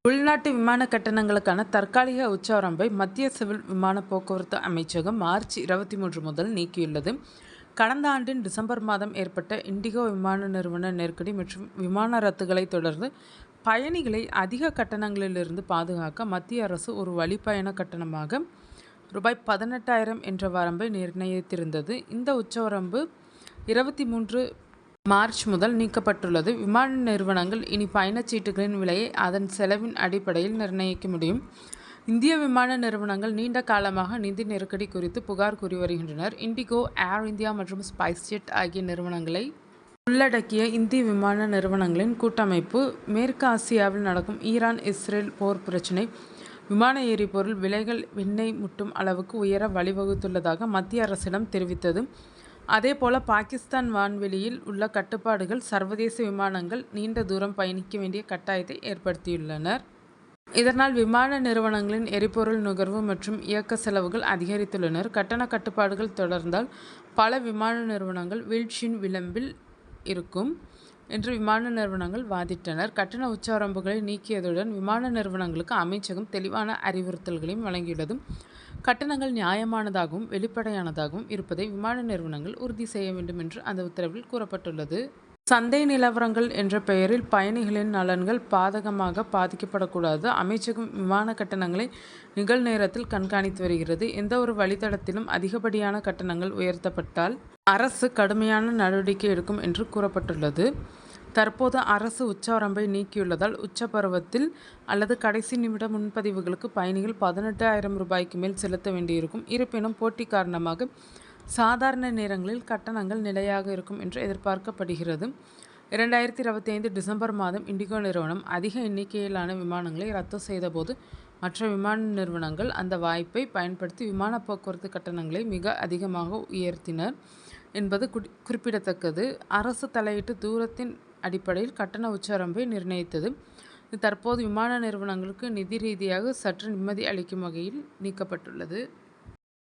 உள்நாட்டு விமான கட்டணங்களுக்கான தற்காலிக உச்சவரம்பை மத்திய சிவில் விமான போக்குவரத்து அமைச்சகம் மார்ச் 23 முதல் நீக்கியுள்ளது. கடந்த ஆண்டின் டிசம்பர் மாதம் ஏற்பட்ட இண்டிகோ விமான நிறுவன நெருக்கடி மற்றும் விமான ரத்துகளை தொடர்ந்து பயணிகளை அதிக கட்டணங்களிலிருந்து பாதுகாக்க மத்திய அரசு ஒரு வழிப்பயண கட்டணமாக ரூபாய் 18,000 என்ற வரம்பை நிர்ணயித்திருந்தது. இந்த உச்சவரம்பு 23 மார்ச் முதல் நீக்கப்பட்டுள்ளது. விமான நிறுவனங்கள் இனி பயணச்சீட்டுகளின் விலையை அதன் செலவின் அடிப்படையில் நிர்ணயிக்க முடியும். இந்திய விமான நிறுவனங்கள் நீண்ட காலமாக நிதி நெருக்கடி குறித்து புகார் கூறி வருகின்றனர். இண்டிகோ, ஏர் இந்தியா மற்றும் ஸ்பைஸ்ஜெட் ஆகிய நிறுவனங்களை உள்ளடக்கிய இந்திய விமான நிறுவனங்களின் கூட்டமைப்பு மேற்கு ஆசியாவில் நடக்கும் ஈரான் இஸ்ரேல் போர் பிரச்சினை விமான எரிபொருள் விலைகள் விண்ணை முட்டும் அளவுக்கு உயர வழிவகுத்துள்ளதாக மத்திய அரசிடம் தெரிவித்தது. அதேபோல பாகிஸ்தான் வான்வெளியில் உள்ள கட்டுப்பாடுகள் சர்வதேச விமானங்கள் நீண்ட தூரம் பயணிக்க வேண்டிய கட்டாயத்தை ஏற்படுத்தியுள்ளனர். இதனால் விமான நிறுவனங்களின் எரிபொருள் நுகர்வு மற்றும் இயக்க செலவுகள் அதிகரித்துள்ளனர். கட்டண கட்டுப்பாடுகள் தொடர்ந்தால் பல விமான நிறுவனங்கள் வீழ்ச்சியின் விளிம்பில் இருக்கும் என்று விமான நிறுவனங்கள் வாதிட்டனர். கட்டண உச்சவரம்புகளை நீக்கியதுடன் விமான நிறுவனங்களுக்கு அமைச்சகம் தெளிவான அறிவுறுத்தல்களையும் வழங்கியுள்ளது. கட்டணங்கள் நியாயமானதாகவும் வெளிப்படையானதாகவும் இருப்பதை விமான நிறுவனங்கள் உறுதி செய்ய வேண்டும் என்று அந்த உத்தரவில் கூறப்பட்டுள்ளது. சந்தை நிலவரங்கள் என்ற பெயரில் பயணிகளின் நலன்கள் பாதகமாக பாதிக்கப்படக்கூடாது. அமைச்சகம் விமான கட்டணங்களை நிகழ்நேரத்தில் கண்காணித்து வருகிறது. எந்த ஒரு வழித்தடத்திலும் அதிகப்படியான கட்டணங்கள் உயர்த்தப்பட்டால் அரசு கடுமையான நடவடிக்கை எடுக்கும் என்று கூறப்பட்டுள்ளது. தற்போது அரசு உச்சவரம்பை நீக்கியுள்ளதால் உச்சபருவத்தில் அல்லது கடைசி நிமிட முன்பதிவுகளுக்கு பயணிகள் 18,000 ரூபாய்க்கு மேல் செலுத்த வேண்டியிருக்கும். இருப்பினும் போட்டி காரணமாக சாதாரண நேரங்களில் கட்டணங்கள் நிலையாக இருக்கும் என்று எதிர்பார்க்கப்படுகிறது. 2025 டிசம்பர் மாதம் இண்டிகோ நிறுவனம் அதிக எண்ணிக்கையிலான விமானங்களை ரத்து செய்தபோது மற்ற விமான நிறுவனங்கள் அந்த வாய்ப்பை பயன்படுத்தி விமான போக்குவரத்து கட்டணங்களை மிக அதிகமாக உயர்த்தினர் என்பது குறிப்பிடத்தக்கது. அரசு தலையிட்டு தூரத்தின் அடிப்படையில் கட்டண உச்சவரம்பை நிர்ணயித்தது. இது தற்போது விமான நிறுவனங்களுக்கு நிதி ரீதியாக சற்று நிம்மதி அளிக்கும் வகையில் நீக்கப்பட்டுள்ளது.